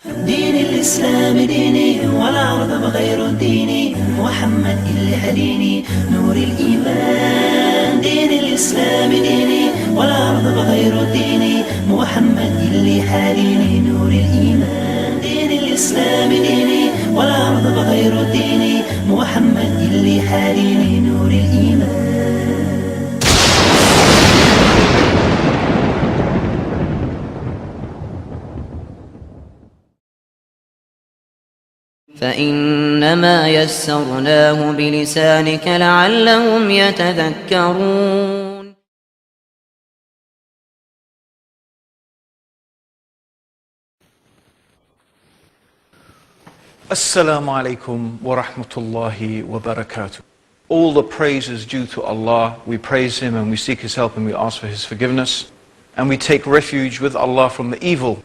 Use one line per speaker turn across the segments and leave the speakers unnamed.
دين الإسلام ديني ولا أرض بغير ديني محمد اللي هديني نور الإيمان. دين الإسلام ديني ولا أرض بغير ديني محمد اللي هديني نور الإيمان. دين الإسلام ديني ولا أرض بغير ديني محمد اللي هديني نور الإيمان.
فإنما يسرناه بلسانك لعلهم يتذكرون.
Assalamu alaikum wa rahmatullahi wa barakatuh. All the praise is due to Allah. We praise Him and we seek His help and we ask for His forgiveness. And we take refuge with Allah from the evil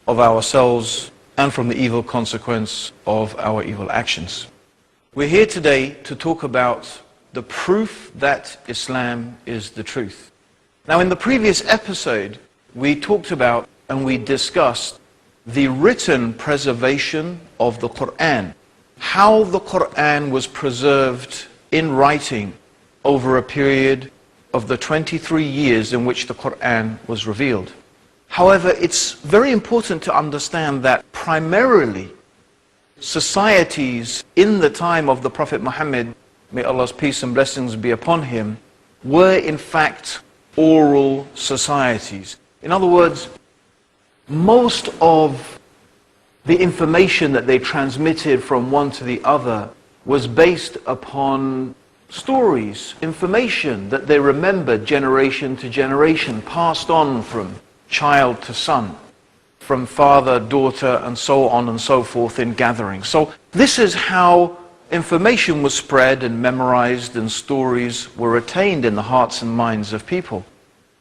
of ourselves and from the evil consequence of our evil actions. We're here today to talk about the proof that Islam is the truth. Now, in the previous episode, we talked about and we discussed the written preservation of the Quran, how the Quran was preserved in writing over a period of the 23 years in which the Quran was revealed. However, it's very important to understand that primarily societies in the time of the Prophet Muhammad, may Allah's peace and blessings be upon him, were in fact oral societies. In other words, most of the information that they transmitted from one to the other was based upon stories, information that they remembered generation to generation, passed on from child to son, from father, daughter, and so on and so forth in gatherings. So this is how information was spread and memorized and stories were retained in the hearts and minds of people.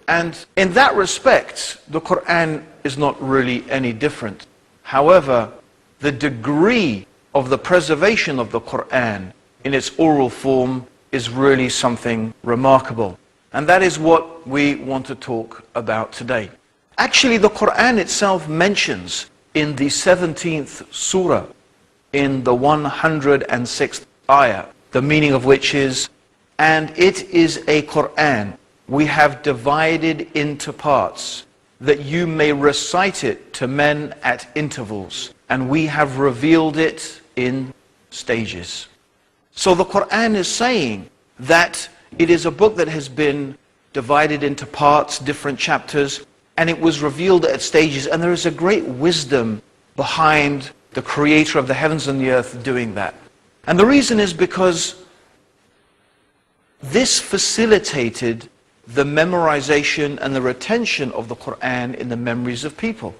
And in that respect, the Quran is not really any different. However, the degree of the preservation of the Quran in its oral form is really something remarkable. And that is what we want to talk about today. Actually, the Quran itself mentions in the 17th surah, in the 106th ayah, the meaning of which is, and it is a Quran we have divided into parts, that you may recite it to men at intervals, and we have revealed it in stages. So the Quran is saying that it is a book that has been divided into parts, different chapters, and it was revealed at stages, and there is a great wisdom behind the creator of the heavens and the earth doing that. And the reason is because this facilitated the memorization and the retention of the Quran in the memories of people.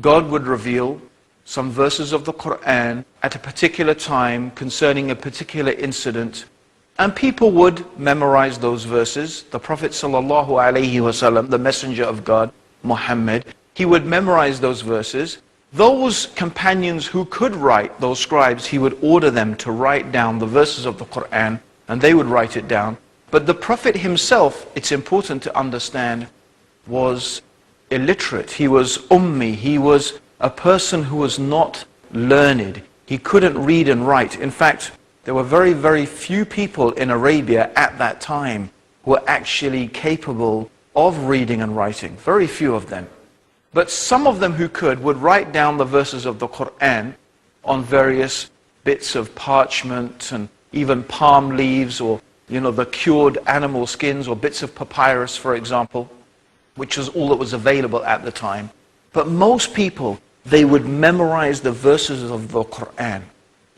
God would reveal some verses of the Quran at a particular time concerning a particular incident, and people would memorize those verses. The Prophet ﷺ, the Messenger of God, Mohammed, he would memorize those verses. Those companions who could write, those scribes, he would order them to write down the verses of the Quran, and they would write it down. But the Prophet himself, it's important to understand, was illiterate. He was ummi. He was a person who was not learned. He couldn't read and write. In fact, there were very, very few people in Arabia at that time who were actually capable of reading and writing. Very few of them. But some of them who could would write down the verses of the Quran on various bits of parchment and even palm leaves, or the cured animal skins, or bits of papyrus, for example, which was all that was available at the time. But most people, they would memorize the verses of the Quran.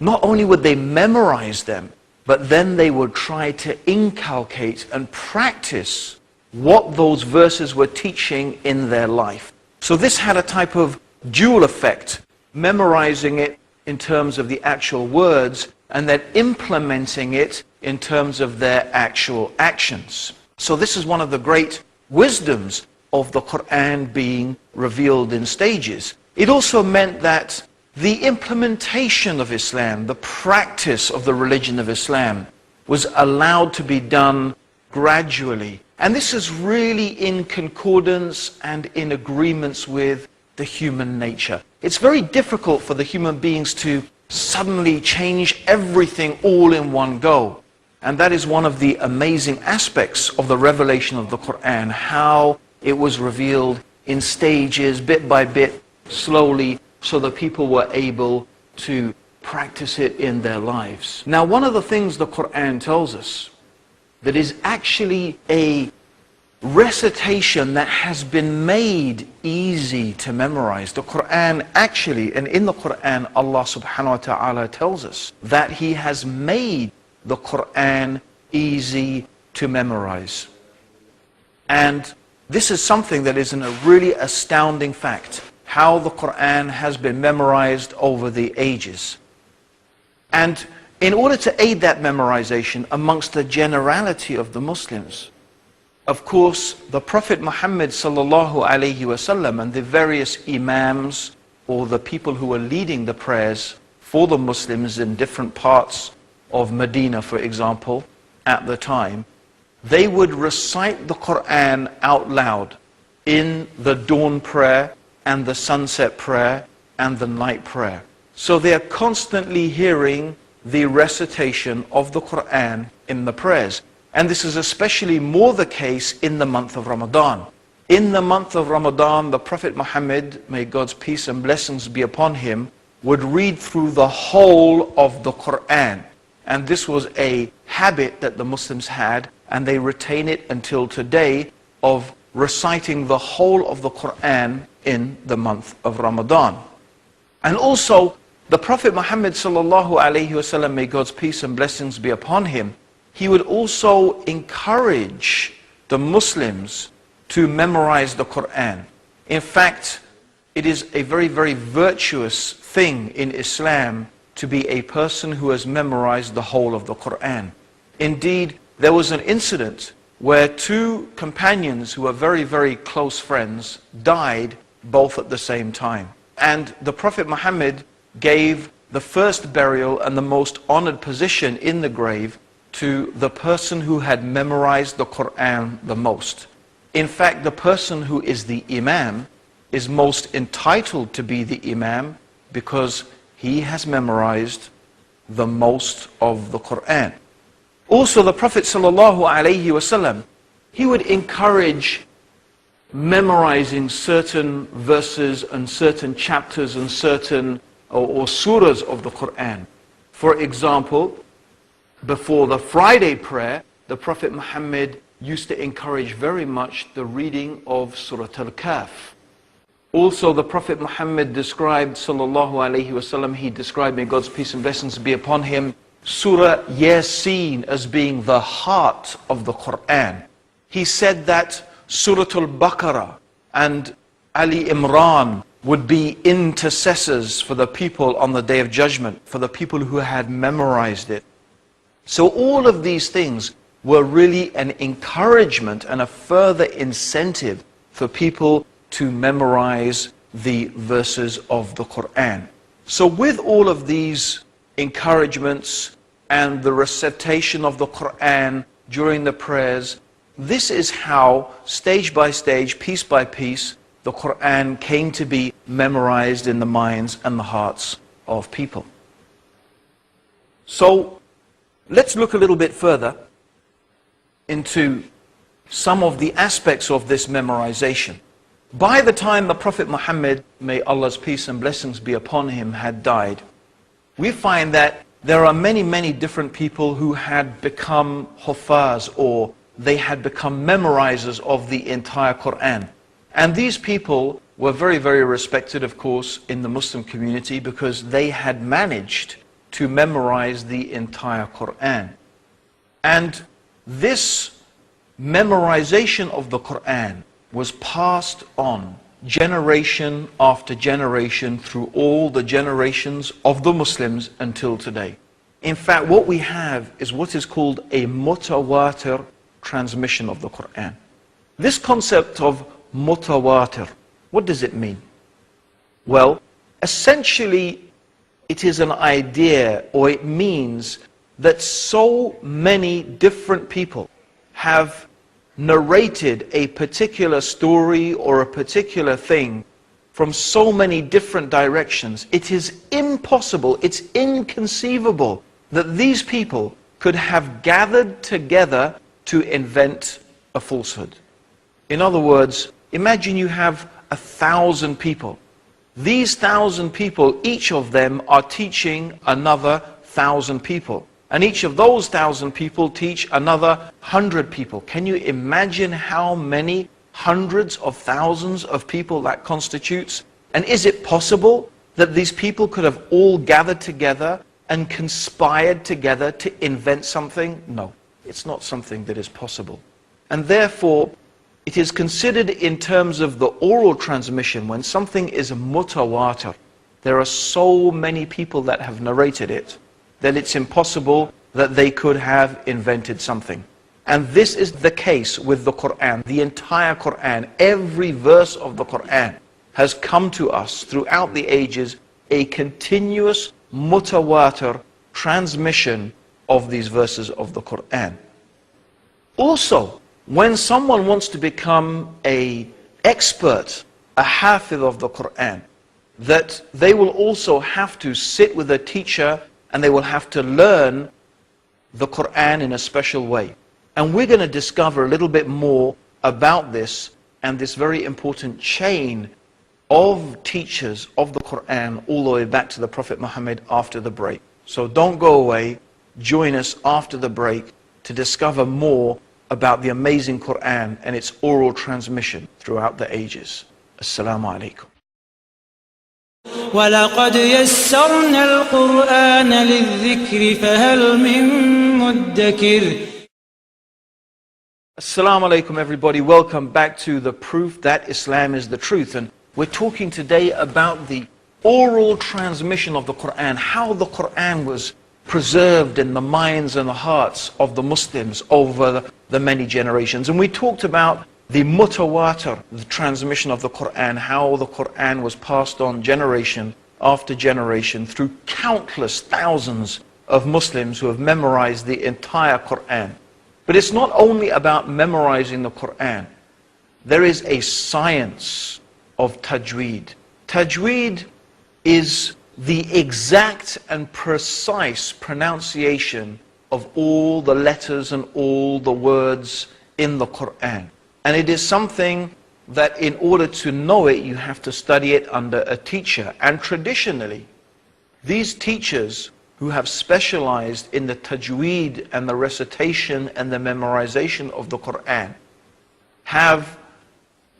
Not only would they memorize them, but then they would try to inculcate and practice what those verses were teaching in their life. So this had a type of dual effect, memorizing it in terms of the actual words, and then implementing it in terms of their actual actions. So this is one of the great wisdoms of the Quran being revealed in stages. It also meant that the implementation of Islam, the practice of the religion of Islam, was allowed to be done gradually. And this is really in concordance and in agreements with the human nature. It's very difficult for the human beings to suddenly change everything all in one go. And that is one of the amazing aspects of the revelation of the Quran, how it was revealed in stages, bit by bit, slowly, so that people were able to practice it in their lives. Now, one of the things the Quran tells us that is actually a recitation that has been made easy to memorize. The Quran actually, and in the Quran, Allah subhanahu wa ta'ala tells us that He has made the Quran easy to memorize. And this is something that is a really astounding fact, how the Quran has been memorized over the ages. And in order to aid that memorization amongst the generality of the Muslims, of course, the Prophet Muhammad sallallahu alayhi wasallam and the various imams, or the people who were leading the prayers for the Muslims in different parts of Medina, for example, at the time, they would recite the Quran out loud in the dawn prayer and the sunset prayer and the night prayer. So they are constantly hearing the recitation of the Quran in the prayers. And this is especially more the case in the month of Ramadan. In the month of Ramadan, the Prophet Muhammad, may God's peace and blessings be upon him, would read through the whole of the Quran. And this was a habit that the Muslims had, and they retain it until today, of reciting the whole of the Quran in the month of Ramadan. And also, the Prophet Muhammad sallallahu alayhi wasallam, may God's peace and blessings be upon him, he would also encourage the Muslims to memorize the Quran. In fact, it is a very, very virtuous thing in Islam to be a person who has memorized the whole of the Quran. Indeed, there was an incident where two companions who were very, very close friends died both at the same time. And the Prophet Muhammad gave the first burial and the most honored position in the grave to the person who had memorized the Quran the most. In fact, the person who is the Imam is most entitled to be the Imam because he has memorized the most of the Quran. Also, the Prophet sallallahu alaihi wasallam, he would encourage memorizing certain verses and certain chapters and certain or surahs of the Quran. For example, before the Friday prayer, the Prophet Muhammad used to encourage very much the reading of Sourate Al-Qamar. Also, the Prophet Muhammad described, sallallahu alaihi wasallam, he described, may God's peace and blessings be upon him, Surah Yasin as being the heart of the Quran. He said that Surah Al-Baqarah and Ali Imran would be intercessors for the people on the Day of Judgment, for the people who had memorized it. So all of these things were really an encouragement and a further incentive for people to memorize the verses of the Quran. So with all of these encouragements and the recitation of the Quran during the prayers, this is how, stage by stage, piece by piece, the Quran came to be memorized in the minds and the hearts of people. So let's look a little bit further into some of the aspects of this memorization. By the time the Prophet Muhammad, may Allah's peace and blessings be upon him, had died, we find that there are many, many different people who had become huffaz, or they had become memorizers of the entire Quran. And these people were very, very respected, of course, in the Muslim community because they had managed to memorize the entire Quran. And this memorization of the Quran was passed on generation after generation through all the generations of the Muslims until today. In fact, what we have is what is called a mutawatir transmission of the Quran. This concept of mutawatir, what does it mean? Well, essentially it is an idea, or it means that so many different people have narrated a particular story or a particular thing from so many different directions. It is impossible, it's inconceivable that these people could have gathered together to invent a falsehood. In other words, imagine you have 1,000 people. These 1,000 people, each of them are teaching another 1,000 people. And each of those 1,000 people teach another 100 people. Can you imagine how many hundreds of thousands of people that constitutes? And is it possible that these people could have all gathered together and conspired together to invent something? No, it's not something that is possible. And therefore, it is considered in terms of the oral transmission, when something is mutawatir, there are so many people that have narrated it, that it's impossible that they could have invented something. And this is the case with the Quran. The entire Quran, every verse of the Quran has come to us throughout the ages, a continuous mutawatir transmission of these verses of the Quran. Also, when someone wants to become an expert, a hafiz of the Quran, that they will also have to sit with a teacher and they will have to learn the Quran in a special way. And we're going to discover a little bit more about this and this very important chain of teachers of the Quran all the way back to the Prophet Muhammad after the break. So don't go away, join us after the break to discover more about the amazing Quran and its oral transmission throughout the ages. Assalamu alaikum.
ولقد يسرنا القرآن للذكر فهل من مدكر.
Assalamu alaikum everybody, welcome back to the proof that Islam is the truth. And we're talking today about the oral transmission of the Quran, how the Quran was preserved in the minds and the hearts of the Muslims over the many generations. And we talked about the mutawatir, the transmission of the Quran, how the Quran was passed on generation after generation through countless thousands of Muslims who have memorized the entire Quran. But it's not only about memorizing the Quran. There is a science of tajweed. Tajweed is the exact and precise pronunciation of all the letters and all the words in the Quran. And it is something that in order to know it, you have to study it under a teacher. And traditionally, these teachers who have specialized in the tajweed and the recitation and the memorization of the Quran have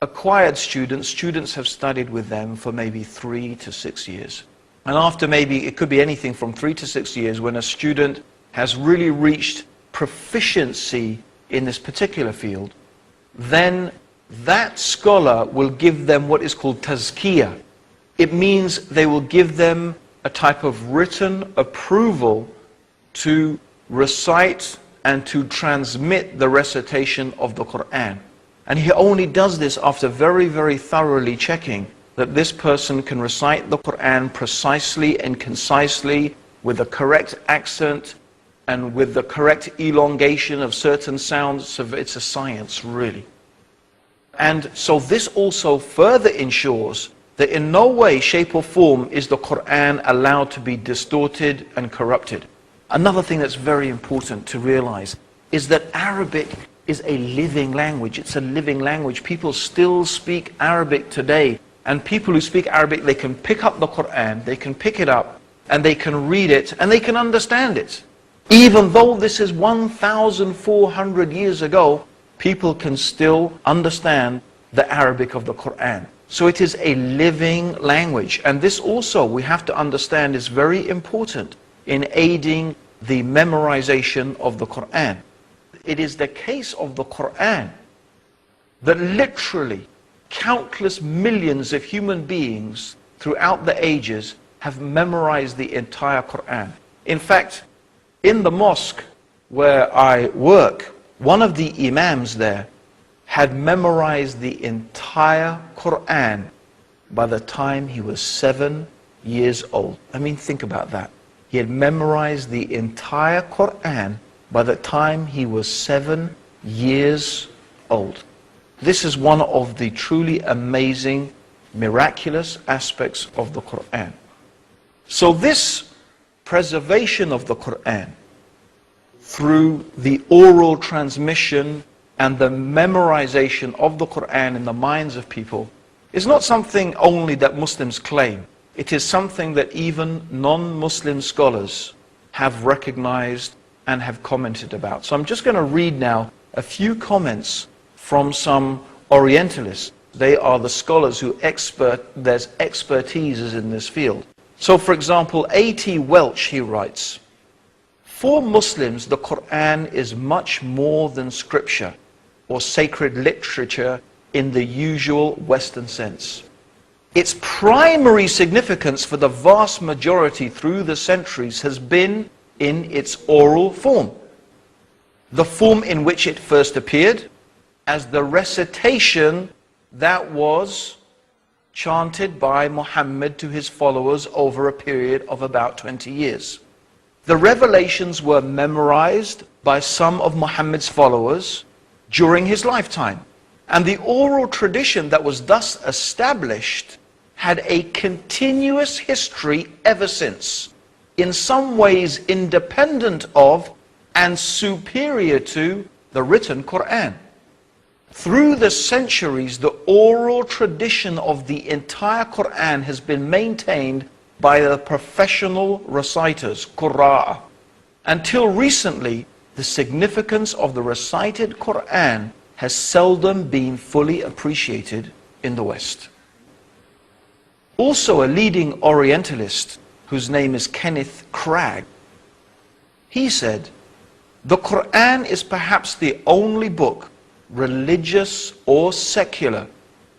acquired students. Students have studied with them for maybe 3 to 6 years. And after maybe, it could be anything from 3 to 6 years, when a student has really reached proficiency in this particular field, then that scholar will give them what is called tazkiyah. It means they will give them a type of written approval to recite and to transmit the recitation of the Quran. And he only does this after very, very thoroughly checking that this person can recite the Quran precisely and concisely with the correct accent and with the correct elongation of certain sounds. So it's a science, really. And so this also further ensures that in no way, shape or form is the Quran allowed to be distorted and corrupted. Another thing that's very important to realize is that Arabic is a living language. It's a living language. People still speak Arabic today. And people who speak Arabic, they can pick up the Quran, they can pick it up, and they can read it, and they can understand it. Even though this is 1,400 years ago, people can still understand the Arabic of the Quran. So it is a living language. And this also, we have to understand, is very important in aiding the memorization of the Quran. It is the case of the Quran that literally countless millions of human beings throughout the ages have memorized the entire Quran. In fact, in the mosque where I work, one of the imams there had memorized the entire Quran by the time he was 7 years old. I mean, think about that. He had memorized the entire Quran by the time he was 7 years old. This is one of the truly amazing miraculous aspects of the Quran. So this preservation of the Quran through the oral transmission and the memorization of the Quran in the minds of people is not something only that Muslims claim. It is something that even non-Muslim scholars have recognized and have commented about. So I'm just going to read now a few comments from some orientalists. They are the scholars who their expertise is in this field. So for example, A.T. Welch, he writes, "For Muslims, the Quran is much more than scripture or sacred literature in the usual Western sense. Its primary significance for the vast majority through the centuries has been in its oral form. The form in which it first appeared, as the recitation that was chanted by Mohammed to his followers over a period of about 20 years. The revelations were memorized by some of Muhammad's followers during his lifetime. And the oral tradition that was thus established had a continuous history ever since, in some ways independent of and superior to the written Quran. Through the centuries, the oral tradition of the entire Quran has been maintained by the professional reciters, qurra. Until recently, the significance of the recited Quran has seldom been fully appreciated in the West." Also a leading orientalist, whose name is Kenneth Cragg, he said, "The Quran is perhaps the only book, religious or secular,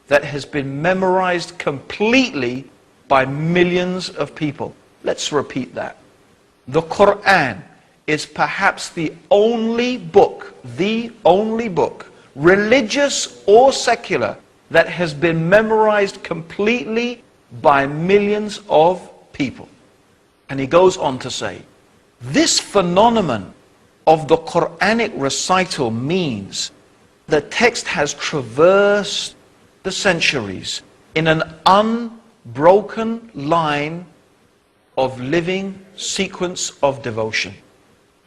that has been memorized completely by millions of people." Let's repeat that. The Quran is perhaps the only book, religious or secular, that has been memorized completely by millions of people. And he goes on to say, this phenomenon of the Quranic recital means the text has traversed the centuries in an unbroken line of living sequence of devotion.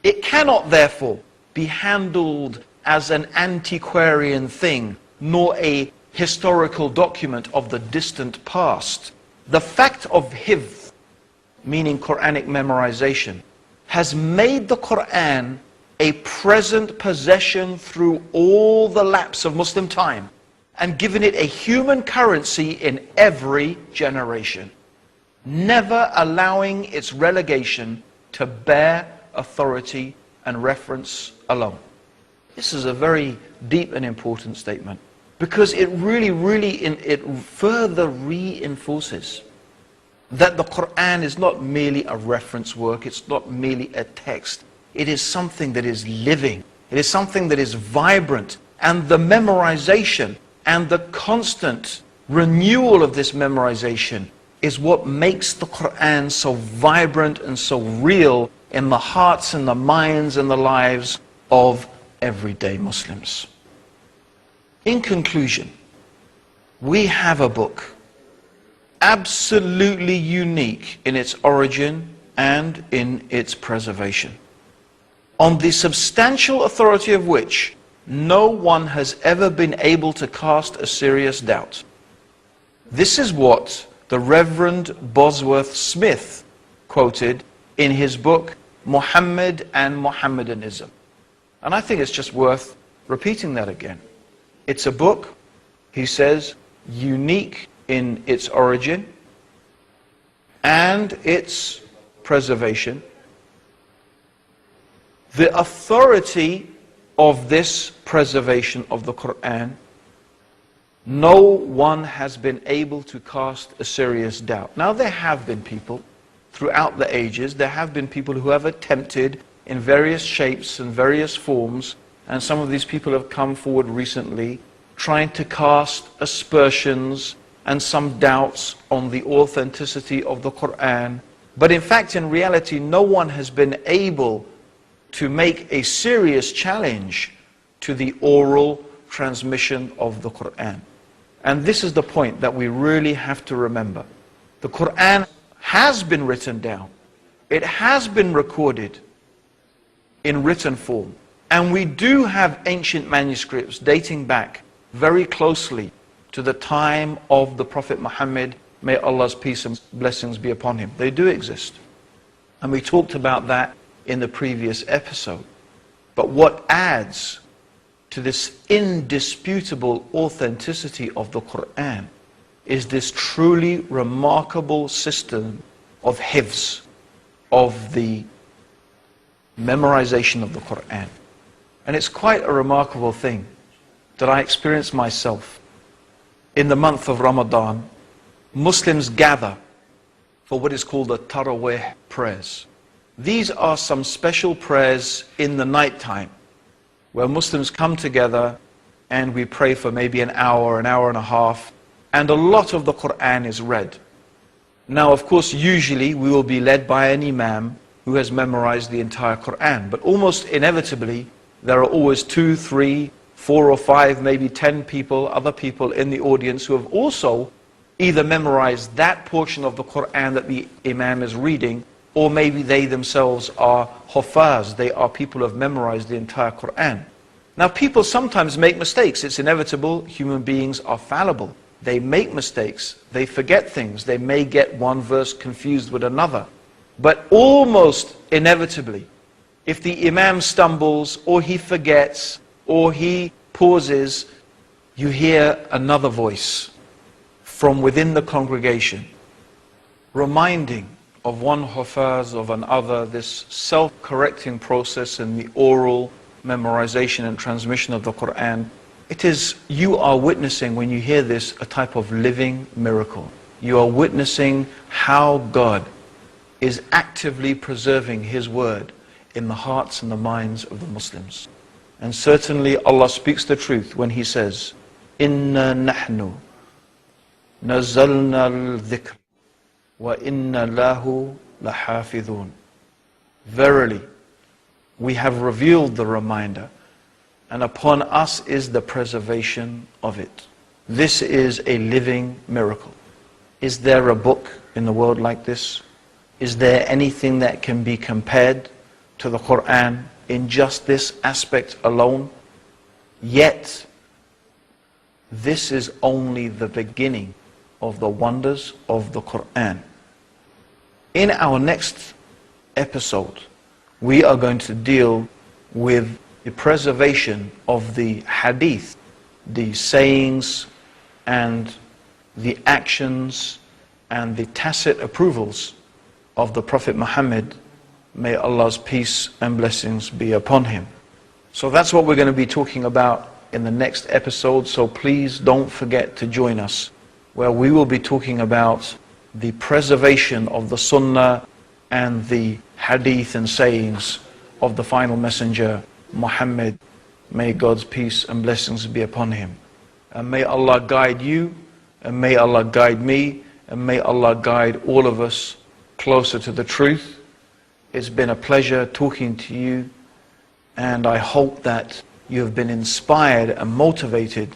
It cannot therefore be handled as an antiquarian thing, nor a historical document of the distant past. The fact of hifz, meaning Quranic memorization, has made the Quran a present possession through all the lapse of Muslim time and given it a human currency in every generation, never allowing its relegation to bare authority and reference alone. This is a very deep and important statement, because it it further reinforces that the Quran is not merely a reference work, it's not merely a text. It is something that is living, it is something that is vibrant, and the memorization and the constant renewal of this memorization is what makes the Quran so vibrant and so real in the hearts and the minds and the lives of everyday Muslims. In conclusion, we have a book absolutely unique in its origin and in its preservation, on the substantial authority of which no one has ever been able to cast a serious doubt. This is what the Reverend Bosworth Smith quoted in his book, Mohammed and Mohammedanism. And I think it's just worth repeating that again. It's a book, he says, unique in its origin and its preservation. The authority of this preservation of the Quran, no one has been able to cast a serious doubt. Now, there have been people throughout the ages, there have been people who have attempted in various shapes and various forms, and some of these people have come forward recently trying to cast aspersions and some doubts on the authenticity of the Quran. But in fact, in reality, no one has been able to make a serious challenge to the oral transmission of the Quran. And this is the point that we really have to remember. The Quran has been written down. It has been recorded in written form. And we do have ancient manuscripts dating back very closely to the time of the Prophet Muhammad, may Allah's peace and blessings be upon him. They do exist. And we talked about that in the previous episode. But what adds to this indisputable authenticity of the Quran is this truly remarkable system of hifz, of the memorization of the Quran. And it's quite a remarkable thing that I experienced myself. In the month of Ramadan, Muslims gather for what is called the Tarawih prayers. These are some special prayers in the night time, where Muslims come together and we pray for maybe an hour and a half, and a lot of the Quran is read. Now, of course, usually we will be led by an imam who has memorized the entire Quran, but almost inevitably there are always 2, 3, 4 or 5, maybe 10 people, other people in the audience who have also either memorized that portion of the Quran that the imam is reading, or maybe they themselves are huffaz, they are people who have memorized the entire Quran. Now, people sometimes make mistakes. It's inevitable. Human beings are fallible. They make mistakes. They forget things. They may get one verse confused with another. But almost inevitably, if the imam stumbles, or he forgets, or he pauses, you hear another voice from within the congregation reminding of one huffaz of another, this self-correcting process in the oral memorization and transmission of the Quran. It is, you are witnessing, when you hear this, a type of living miracle. You are witnessing how God is actively preserving His word in the hearts and the minds of the Muslims. And certainly Allah speaks the truth when He says, "Inna nahnu nazalna al-dhikr wa inna lahu lahafidhun." Verily, we have revealed the reminder, and upon us is the preservation of it. This is a living miracle. Is there a book in the world like this? Is there anything that can be compared to the Quran in just this aspect alone? Yet, this is only the beginning of the wonders of the Quran. In our next episode, we are going to deal with the preservation of the hadith, the sayings and the actions and the tacit approvals of the Prophet Muhammad, may Allah's peace and blessings be upon him. So that's what we're going to be talking about in the next episode, so please don't forget to join us, where we will be talking about the preservation of the Sunnah and the hadith and sayings of the final messenger, Mohammed, may God's peace and blessings be upon him. And may Allah guide you, and may Allah guide me, and may Allah guide all of us closer to the truth. It's been a pleasure talking to you, and I hope that you have been inspired and motivated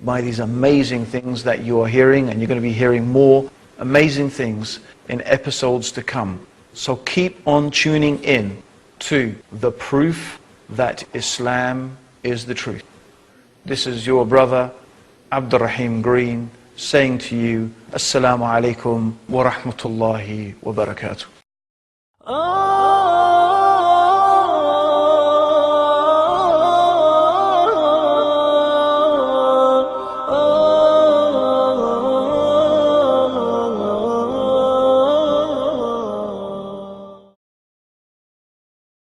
by these amazing things that you are hearing, and you're going to be hearing more amazing things in episodes to come. So keep on tuning in to the proof that Islam is the truth. This is your brother Abdul Rahim Green saying to you, Assalamu alaikum wa rahmatullahi wa barakatuh.